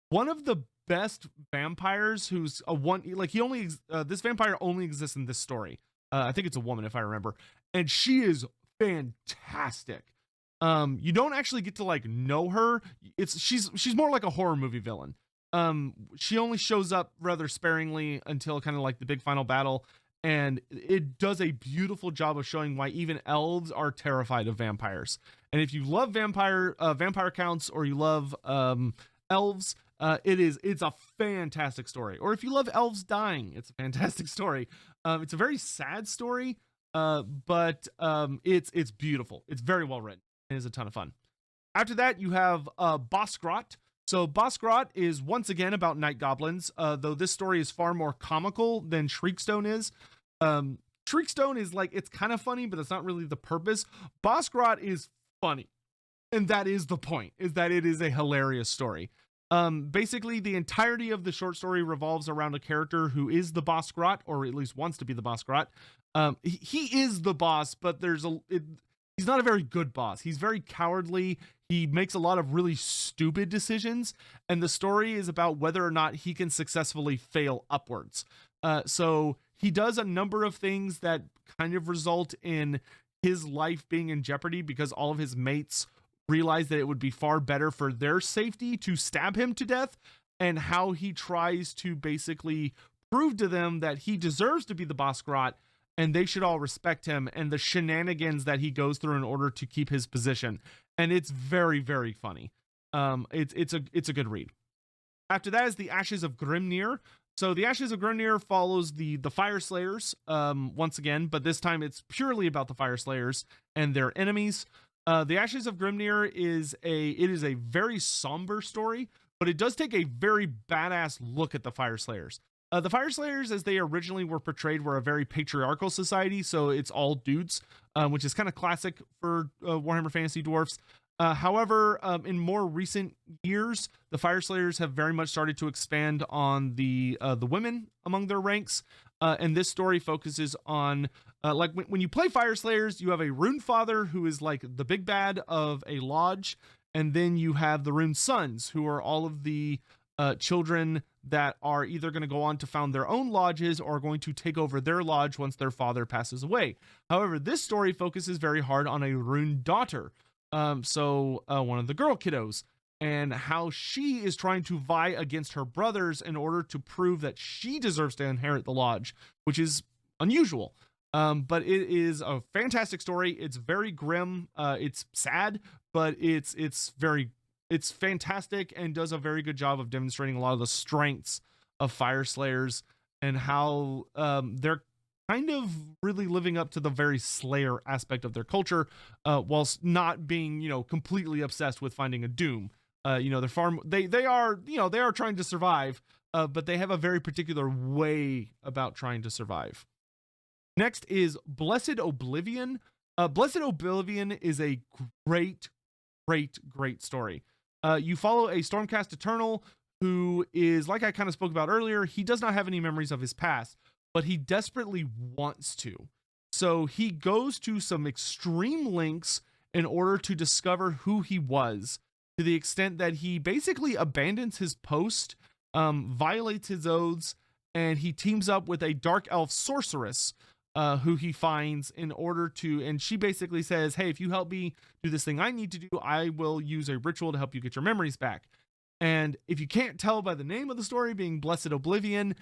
one of the best vampires who's this vampire only exists in this story. I think it's a woman, if I remember, and she is fantastic. You don't actually get to know her. She's more like a horror movie villain. She only shows up rather sparingly until kind of the big final battle, and it does a beautiful job of showing why even elves are terrified of vampires. And if you love vampire counts, or you love elves, it's a fantastic story. Or if you love elves dying, it's a fantastic story. It's a very sad story, but it's beautiful. It's very well written. It is a ton of fun. After that, you have Bosgrot. So Bosgrot is once again about night goblins, though this story is far more comical than Shriekstone is. Shriekstone is it's kind of funny, but that's not really the purpose. Bosgrot is funny, and that is the point, is that it is a hilarious story. Basically, the entirety of the short story revolves around a character who is the Bosgrot, or at least wants to be the Bosgrot. He is the boss, but he's not a very good boss. He's very cowardly. He makes a lot of really stupid decisions, and the story is about whether or not he can successfully fail upwards. So he does a number of things that kind of result in his life being in jeopardy, because all of his mates realize that it would be far better for their safety to stab him to death, and how he tries to basically prove to them that he deserves to be the Bosgrot and they should all respect him, and the shenanigans that he goes through in order to keep his position. And it's very, very funny. It's a good read. After that is The Ashes of Grimnir. So The Ashes of Grimnir follows the Fire Slayers once again, but this time it's purely about the Fire Slayers and their enemies. The Ashes of Grimnir is a very somber story, but it does take a very badass look at the Fire Slayers. The Fire Slayers, as they originally were portrayed, were a very patriarchal society, so it's all dudes, which is kind of classic for Warhammer Fantasy Dwarfs. However, in more recent years, the Fire Slayers have very much started to expand on the women among their ranks, and this story focuses on when you play Fire Slayers, you have a Rune Father who is like the big bad of a lodge, And then you have the Rune Sons, who are all of the children that are either going to go on to found their own lodges or going to take over their lodge once their father passes away. However, this story focuses very hard on a Rune daughter, one of the girl kiddos, and how she is trying to vie against her brothers in order to prove that she deserves to inherit the lodge, which is unusual. But it is a fantastic story. It's very grim. It's sad, but it's fantastic and does a very good job of demonstrating a lot of the strengths of Fire Slayers and how they're kind of really living up to the very Slayer aspect of their culture, whilst not being, completely obsessed with finding a doom. They are trying to survive, but they have a very particular way about trying to survive. Next is Blessed Oblivion. Blessed Oblivion is a great story. You follow a Stormcast Eternal who is, like I kind of spoke about earlier, he does not have any memories of his past, but he desperately wants to. So he goes to some extreme lengths in order to discover who he was, to the extent that he basically abandons his post, violates his oaths, and he teams up with a dark elf sorceress who he finds in order to, and she basically says, hey, if you help me do this thing I need to do, I will use a ritual to help you get your memories back. And if you can't tell by the name of the story being Blessed Oblivion,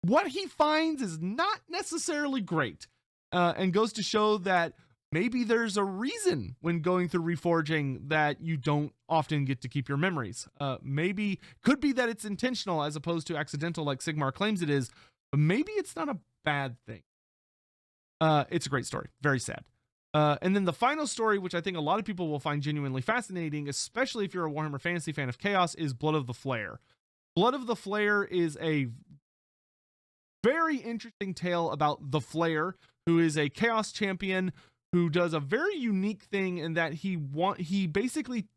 what he finds is not necessarily great, and goes to show that maybe there's a reason when going through reforging that you don't often get to keep your memories. Maybe could be that it's intentional as opposed to accidental like Sigmar claims it is, but maybe it's not a bad thing. It's a great story. Very sad. And then the final story, which I think a lot of people will find genuinely fascinating, especially if you're a Warhammer Fantasy fan of Chaos, is Blood of the Flare. Blood of the Flare is a very interesting tale about the Flare, who is a Chaos champion who does a very unique thing in that he basically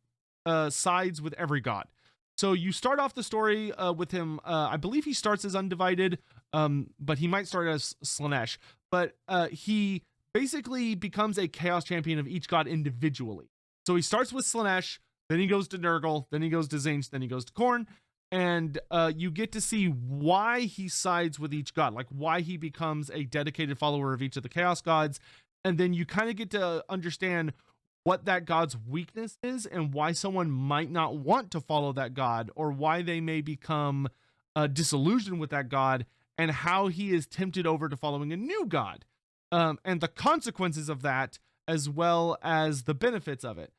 sides with every god. So you start off the story with him. I believe he starts as Undivided, but he might start as Slaanesh. But he basically becomes a Chaos champion of each god individually. So he starts with Slaanesh, then he goes to Nurgle, then he goes to Tzeentch, then he goes to Khorne. And you get to see why he sides with each god, like why he becomes a dedicated follower of each of the Chaos gods. And then you kind of get to understand what that god's weakness is and why someone might not want to follow that god, or why they may become disillusioned with that god, and how he is tempted over to following a new god, and the consequences of that, as well as the benefits of it.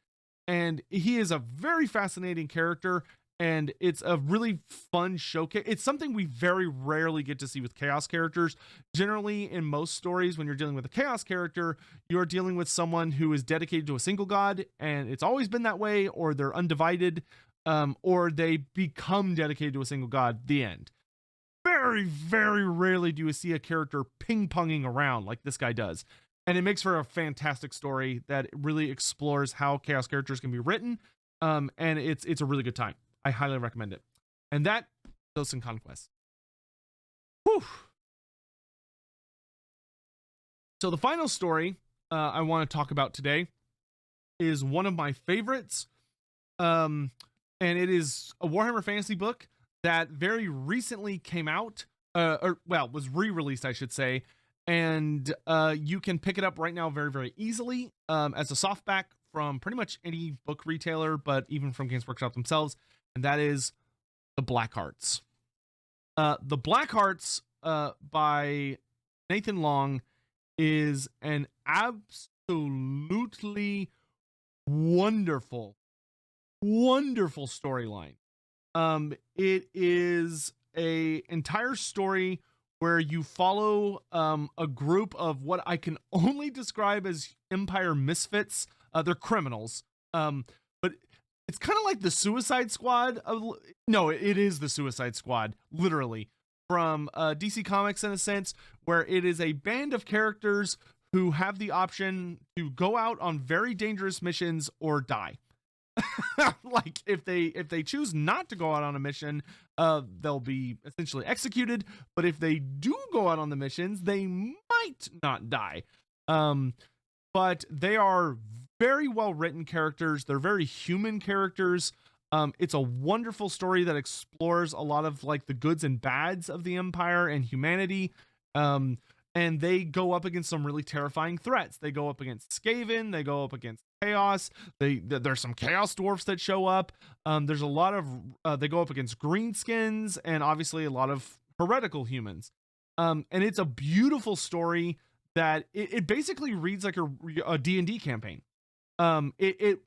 And he is a very fascinating character, and it's a really fun showcase. It's something we very rarely get to see with Chaos characters. Generally, in most stories, when you're dealing with a Chaos character, you're dealing with someone who is dedicated to a single god, and it's always been that way, or they're undivided, or they become dedicated to a single god, the end. Very, very rarely do you see a character ping-ponging around like this guy does. And it makes for a fantastic story that really explores how Chaos characters can be written, and it's a really good time. I highly recommend it. And that goes in Conquests. Whew. So the final story I want to talk about today is one of my favorites. And it is a Warhammer Fantasy book that very recently came out, was re-released, I should say. And you can pick it up right now very, very easily as a softback from pretty much any book retailer, but even from Games Workshop themselves. And that is the Blackhearts. The Blackhearts by Nathan Long is an absolutely wonderful storyline. It is a entire story where you follow a group of what I can only describe as Empire misfits. They're criminals. But it's kind of like the Suicide Squad. It is the Suicide Squad, literally, from DC Comics in a sense, where it is a band of characters who have the option to go out on very dangerous missions or die. Like if they choose not to go out on a mission, they'll be essentially executed. But if they do go out on the missions, they might not die. But they are very well written characters. They're very human characters. It's a wonderful story that explores a lot of like the goods and bads of the Empire and humanity. And they go up against some really terrifying threats. They go up against Skaven. They go up against Chaos. There's some Chaos dwarfs that show up. There's a lot of they go up against greenskins and obviously a lot of heretical humans. And it's a beautiful story that it basically reads like a D&D campaign. It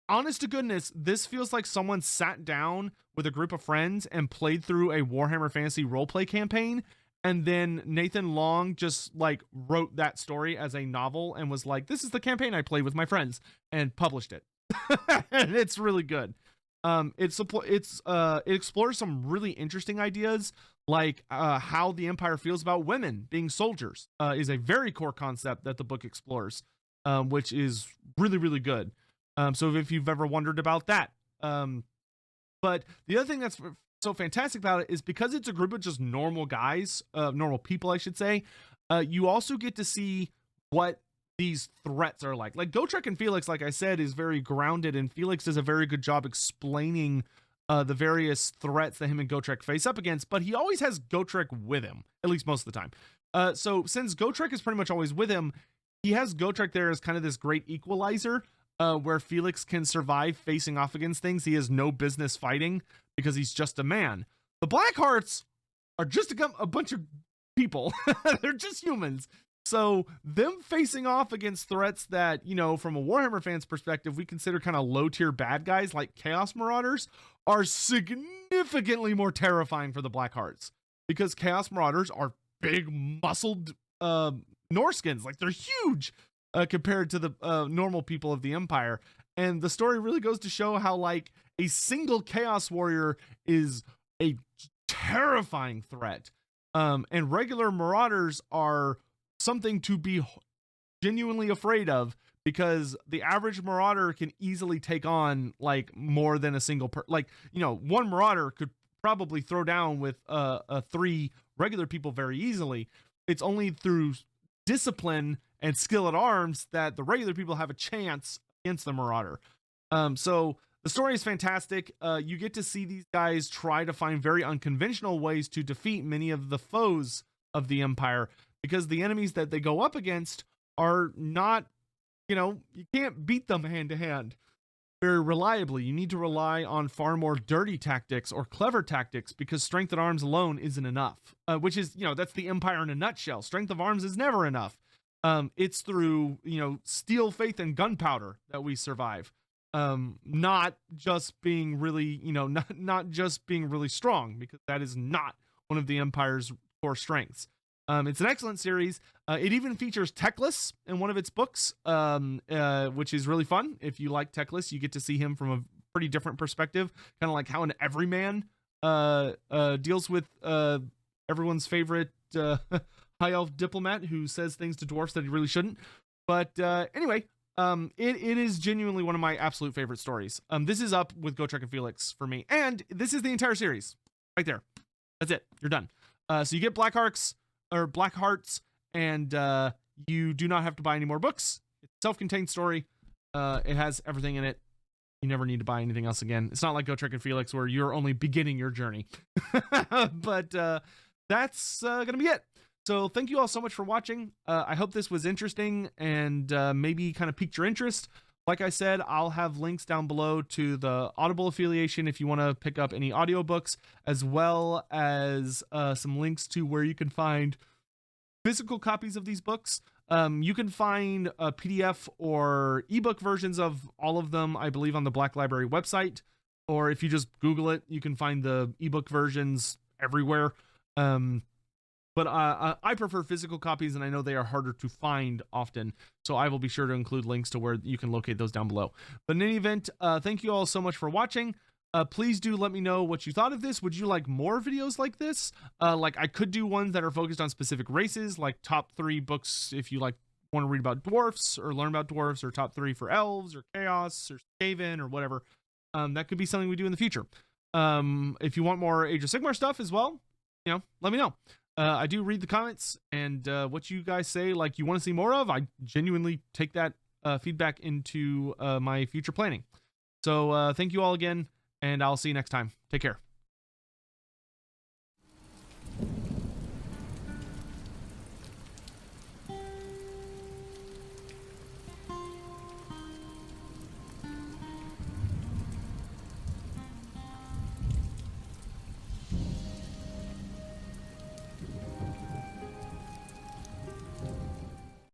honest to goodness, this feels like someone sat down with a group of friends and played through a Warhammer Fantasy roleplay campaign. And then Nathan Long just like wrote that story as a novel and was like, this is the campaign I played with my friends, and published it. And it's really good. It explores some really interesting ideas, like how the Empire feels about women being soldiers, is a very core concept that the book explores, which is really, really good. So if you've ever wondered about that. But the other thing that's so fantastic about it is because it's a group of just normal guys, normal people, I should say, you also get to see what these threats are like. Like Gotrek and Felix, like I said, is very grounded, and Felix does a very good job explaining the various threats that him and Gotrek face up against, but he always has Gotrek with him, at least most of the time. So since Gotrek is pretty much always with him, he has Gotrek there as kind of this great equalizer, where Felix can survive facing off against things he has no business fighting because he's just a man. The Blackhearts are just a bunch of people. They're just humans. So them facing off against threats that, you know, from a Warhammer fan's perspective, we consider kind of low tier bad guys like Chaos Marauders are significantly more terrifying for the Blackhearts, because Chaos Marauders are big muscled Norskins. Like they're huge compared to the normal people of the Empire. And the story really goes to show how like a single Chaos Warrior is a terrifying threat. And regular Marauders are something to be genuinely afraid of, because the average Marauder can easily take on like more than a single like, you know, one Marauder could probably throw down with 3 regular people very easily. It's only through discipline and skill at arms that the regular people have a chance against the Marauder. So the story is fantastic. You get to see these guys try to find very unconventional ways to defeat many of the foes of the Empire, because the enemies that they go up against are not, you know, you can't beat them hand to hand very reliably. You need to rely on far more dirty tactics or clever tactics, because strength at arms alone isn't enough, which is, you know, that's the Empire in a nutshell. Strength of arms is never enough. It's through, you know, steel, faith, and gunpowder that we survive. Not just being really, you know, not just being really strong, because that is not one of the Empire's core strengths. It's an excellent series. It even features Teclis in one of its books, which is really fun. If you like Teclis, you get to see him from a pretty different perspective, kind of like how an everyman deals with everyone's favorite high elf diplomat who says things to dwarfs that he really shouldn't. But anyway, it is genuinely one of my absolute favorite stories. This is up with Gotrek and Felix for me, and this is the entire series right there. That's it. You're done. So you get Blackhearts, and you do not have to buy any more books. It's a self-contained story. It has everything in it. You never need to buy anything else again. It's not like Gotrek and Felix where you're only beginning your journey. But that's gonna be it. So thank you all so much for watching. I hope this was interesting and maybe kind of piqued your interest. Like I said, I'll have links down below to the Audible affiliation if you want to pick up any audiobooks, as well as some links to where you can find physical copies of these books. You can find a PDF or ebook versions of all of them, I believe, on the Black Library website. Or if you just Google it, you can find the ebook versions everywhere. But I prefer physical copies, and I know they are harder to find often, so I will be sure to include links to where you can locate those down below. But in any event, thank you all so much for watching. Please do let me know what you thought of this. Would you like more videos like this? Like I could do ones that are focused on specific races, like top 3 books if you like want to read about dwarfs or learn about dwarfs, or top 3 for elves or chaos or Skaven or whatever. That could be something we do in the future. If you want more Age of Sigmar stuff as well, you know, let me know. I do read the comments, and what you guys say like you want to see more of, I genuinely take that feedback into my future planning. So thank you all again, and I'll see you next time. Take care.